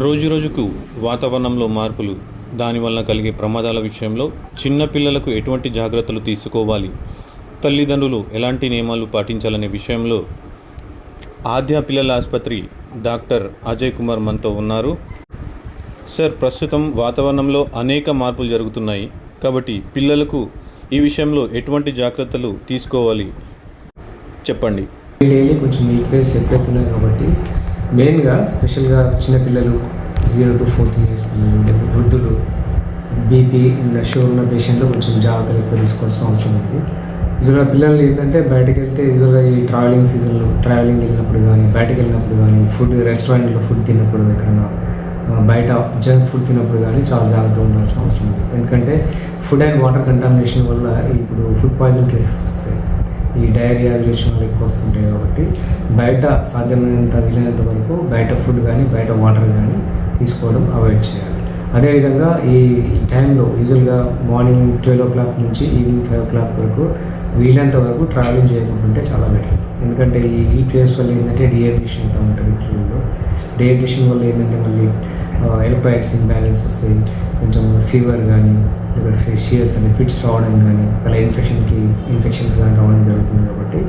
రోజురోజుకు వాతావరణంలో మార్పులు, దానివల్ల కలిగే ప్రమాదాల విషయంలో చిన్నపిల్లలకు ఎటువంటి జాగ్రత్తలు తీసుకోవాలి, తల్లిదండ్రులు ఎలాంటి నియమాలు పాటించాలనే విషయంలో ఆద్య పిల్లల ఆసుపత్రి డాక్టర్ అజయ్ కుమార్ మనతో ఉన్నారు. సార్, ప్రస్తుతం వాతావరణంలో అనేక మార్పులు జరుగుతున్నాయి కాబట్టి పిల్లలకు ఈ విషయంలో ఎటువంటి జాగ్రత్తలు తీసుకోవాలి చెప్పండి. డైలీ కొంచెం హీట్ వేవ్స్ ఎక్కువవుతున్నాయి కాబట్టి మెయిన్గా స్పెషల్గా చిన్నపిల్లలు 0 to 14 years పిల్లలు, వృద్ధులు, బీపీ షుగర్ ఉన్న పేషెంట్లు కొంచెం జాగ్రత్తలు ఎక్కువ తీసుకోవాల్సిన అవసరం ఉంది. యూజువల్గా పిల్లలు ఏంటంటే బయటకు వెళ్తే యూజువల్గా ఈ ట్రావెలింగ్ సీజన్లో వెళ్ళినప్పుడు కానీ బయటకు వెళ్ళినప్పుడు కానీ ఫుడ్ రెస్టారెంట్లో ఫుడ్ తిన్నప్పుడు ఎక్కడైనా బయట జంక్ ఫుడ్ తిన్నప్పుడు కానీ చాలా జాగ్రత్తగా ఉండాల్సిన అవసరం ఉంది. ఎందుకంటే ఫుడ్ అండ్ వాటర్ కంటామినేషన్ వల్ల ఇప్పుడు ఫుడ్ పాయిజన్ కేసెస్ వస్తాయి, ఈ డయేరియా రిలేషన్ వల్ల ఎక్కువ వస్తుంటాయి. కాబట్టి బయట సాధ్యమైనంత వీలైనంత వరకు బయట ఫుడ్ కానీ బయట వాటర్ కానీ తీసుకోవడం అవాయిడ్ చేయాలి. అదేవిధంగా ఈ టైంలో యూజువల్గా మార్నింగ్ 12 o'clock నుంచి ఈవినింగ్ 5 o'clock వరకు వీలైనంత వరకు ట్రావెలింగ్ చేయకుంటుంటే చాలా బెటర్. ఎందుకంటే ఈ హీట్ వేవ్స్ వల్ల ఏంటంటే డిహైడ్రేషన్ అవుతూ ఉంటుంది పిల్లల్లో. డిహైడ్రేషన్ వల్ల ఏంటంటే మళ్ళీ ఎలక్ట్రోలైట్స్ ఇంబ్యాలెన్స్ వస్తాయి, కొంచెం ఫీవర్ కానీ లేకపోతే షియర్స్ అని ఫిట్స్ రావడం కానీ అలా ఇన్ఫెక్షన్స్ కానీ రావడం జరుగుతుంది. కాబట్టి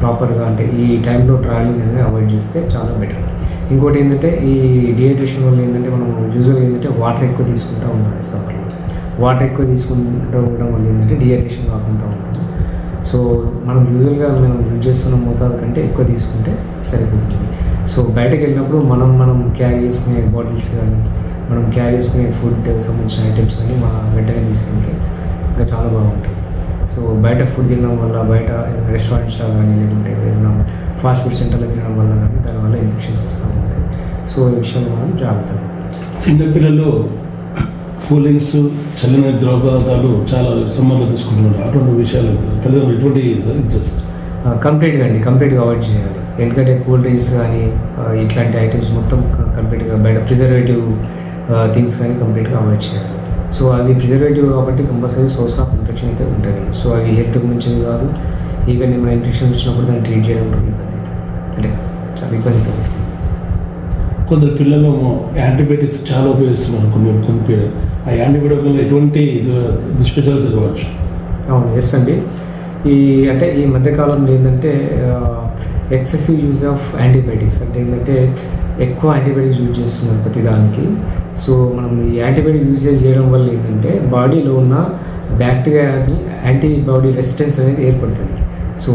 ప్రాపర్గా అంటే ఈ టైంలో ట్రావెలింగ్ అనేది అవాయిడ్ చేస్తే చాలా బెటర్. ఇంకోటి ఏంటంటే ఈ డిహైడ్రేషన్ వల్ల ఏంటంటే మనం యూజువల్గా ఏంటంటే వాటర్ ఎక్కువ తీసుకుంటూ ఉండాలి. సమ్మర్లో వాటర్ ఎక్కువ తీసుకుంటూ ఉండడం వల్ల ఏంటంటే డిహైడ్రేషన్ కాకుండా ఉంటుంది. సో మనం యూజువల్గా యూజ్ చేస్తున్న మోతాదు కంటే ఎక్కువ తీసుకుంటే సరిపోతుంది. సో బయటకు వెళ్ళినప్పుడు మనం క్యారీ చేసుకునే బాటిల్స్ కానీ మనం క్యారీ చేసుకునే ఫుడ్ సంబంధించిన ఐటమ్స్ కానీ మన వెంటనే తీసుకెళ్తే ఇంకా చాలా బాగుంటుంది. సో బయట ఫుడ్ తినడం వల్ల బయట రెస్టారెంట్స్లో కానీ లేకుంటే ఏదైనా ఫాస్ట్ ఫుడ్ సెంటర్లో తినడం వల్ల కానీ దానివల్ల ఇన్ఫెక్షన్స్ వస్తూ ఉంటాయి. సో ఈ విషయంలో మనం జాగ్రత్తగా. చిన్నపిల్లలు కూల్ డ్రింక్స్, చల్లని ద్రవపదార్థాలు చాలా సమ్మర్లో తీసుకుంటున్నారు. అటువంటి విషయాలు తల్లిదండ్రులు ఎటువంటి చేస్తారు? కంప్లీట్గా అవాయిడ్ చేయాలి. ఎందుకంటే కూల్ డ్రింక్స్ కానీ ఇట్లాంటి ఐటమ్స్ మొత్తం కంప్లీట్గా బయట ప్రిజర్వేటివ్ థింగ్స్ కానీ కంప్లీట్గా అవాయిడ్ చేయాలి. సో అవి ప్రిజర్వేటివ్ కాబట్టి కంపల్సరీ సోర్స్ ఆఫ్ ఇన్ఫెక్షన్ అయితే ఉంటుంది. సో అవి హెల్త్కి మంచిది కాదు. ఈవెన్ ఏమైనా ఇన్ఫెక్షన్ వచ్చినప్పుడు దాన్ని ట్రీట్ చేయడం ఇబ్బంది అవుతుంది, అంటే చాలా ఇబ్బంది అవుతుంది. కొందరు పిల్లలు యాంటీబయాటిక్స్ చాలా ఉపయోగిస్తున్నారు. కొన్ని పిల్లలు ఆ యాంటీబయాటిక్ వల్ల ఎటువంటి దుష్ప్రచారాలు జరగవచ్చు. అవును, ఎస్ అండి. ఈ మధ్యకాలంలో ఏంటంటే ఎక్సెసివ్ యూజ్ ఆఫ్ యాంటీబయాటిక్స్ అంటే ఏంటంటే ఎక్కువ యాంటీబయాటిక్స్ యూజ్ చేస్తున్నారు ప్రతిదానికి. సో మనం ఈ యాంటీబయాటిక్ యూజేజ్ చేయడం వల్ల ఏంటంటే బాడీలో ఉన్న బ్యాక్టీరియాకి యాంటీబాడీ రెసిస్టెన్స్ అనేది ఏర్పడుతుంది. సో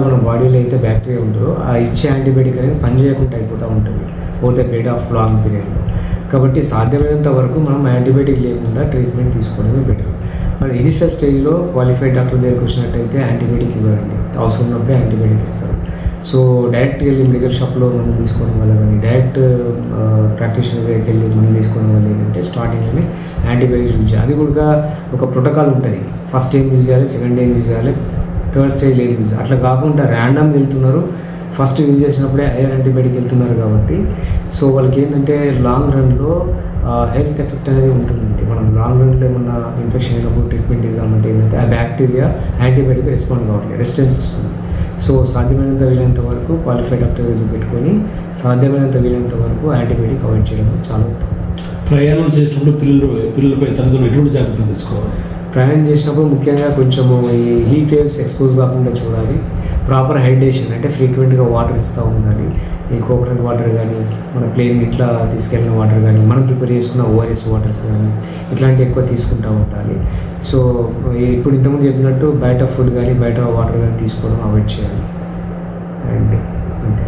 మన బాడీలో అయితే బ్యాక్టీరియా ఉంటుందో ఆ ఇచ్చే యాంటీబయాటిక్ అనేది పనిచేయకుండా అయిపోతూ ఉంటుంది over the period of long పీరియడ్లో. కాబట్టి సాధ్యమైనంత వరకు మనం యాంటీబయాటిక్ లేకుండా ట్రీట్మెంట్ తీసుకోవడమే బెటర్. మరి ఇనిషియల్ స్టేజ్లో క్వాలిఫైడ్ డాక్టర్ దగ్గరికి వచ్చినట్టయితే యాంటీబయాటిక్ ఇవ్వరండి, అవసరం ఉన్నప్పుడే యాంటీబయాటిక్ ఇస్తారు. సో డైరెక్ట్గా వెళ్ళి మెడికల్ షాప్లో మందులు తీసుకోవడం వల్ల కానీ డైరెక్ట్ ప్రాక్టీషనర్ దగ్గరికి వెళ్ళి మందులు తీసుకోవడం వల్ల ఏంటంటే స్టార్టింగ్లోనే యాంటీబయాటిక్స్ యూజ్ చేయాలి. అది కూడా ఒక ప్రోటోకాల్ ఉంటుంది. ఫస్ట్ ఏం యూజ్ చేయాలి, సెకండ్ ఏం యూజ్ చేయాలి, థర్డ్ స్టేజ్ ఏం యూజ్. అట్లా కాకుండా ర్యాండమ్గా వెళ్తున్నారు, ఫస్ట్ యూజ్ చేసినప్పుడే హైయర్ యాంటీబయాటిక్ వెళ్తున్నారు. కాబట్టి సో వాళ్ళకి ఏంటంటే లాంగ్ రన్లో హెల్త్ ఎఫెక్ట్ అనేది ఉంటుందండి. మనం లాంగ్ రన్లో ఏమన్నా ఇన్ఫెక్షన్ అయినప్పుడు ట్రీట్మెంట్ ఇద్దామంటే ఏంటంటే ఆ బ్యాక్టీరియా యాంటీబయాటిక్ రెస్పాండ్ కావట్లేదు, రెసిస్టెన్స్ వస్తుంది. సో సాధ్యమైనంత వీలైనంత వరకు క్వాలిఫైడ్ డాక్టర్ పెట్టుకొని సాధ్యమైనంత వీలైనంత వరకు యాంటీబయాటిక్ అవాయిడ్ చేయడం చాలా ఉత్తమం. ప్రయాణం చేసినప్పుడు పిల్లలపై తల్లిదండ్రులు ఎటువంటి జాగ్రత్తలు తీసుకోవాలి? ప్రయాణం చేసినప్పుడు ముఖ్యంగా కొంచెము ఈ హీట్ వేవ్స్ ఎక్స్పోజ్ కాకుండా చూడాలి. ప్రాపర్ హైడ్రేషన్ అంటే ఫ్రీక్వెంట్గా వాటర్ ఇస్తూ ఉండాలి. ఈ కోకోనట్ వాటర్ కానీ మన ప్లేన్ ఇట్లా తీసుకెళ్ళిన వాటర్ కానీ మనం ప్రిపేర్ చేసుకున్న ఓఆర్ఎస్ వాటర్స్ కానీ ఇట్లాంటివి ఎక్కువ తీసుకుంటూ ఉండాలి. సో ఇప్పుడు ఇంతకుముందు చెప్పినట్టు బయట ఫుడ్ కానీ బయట వాటర్ కానీ తీసుకోవడం అవాయిడ్ చేయాలి. అండ్ అంతే.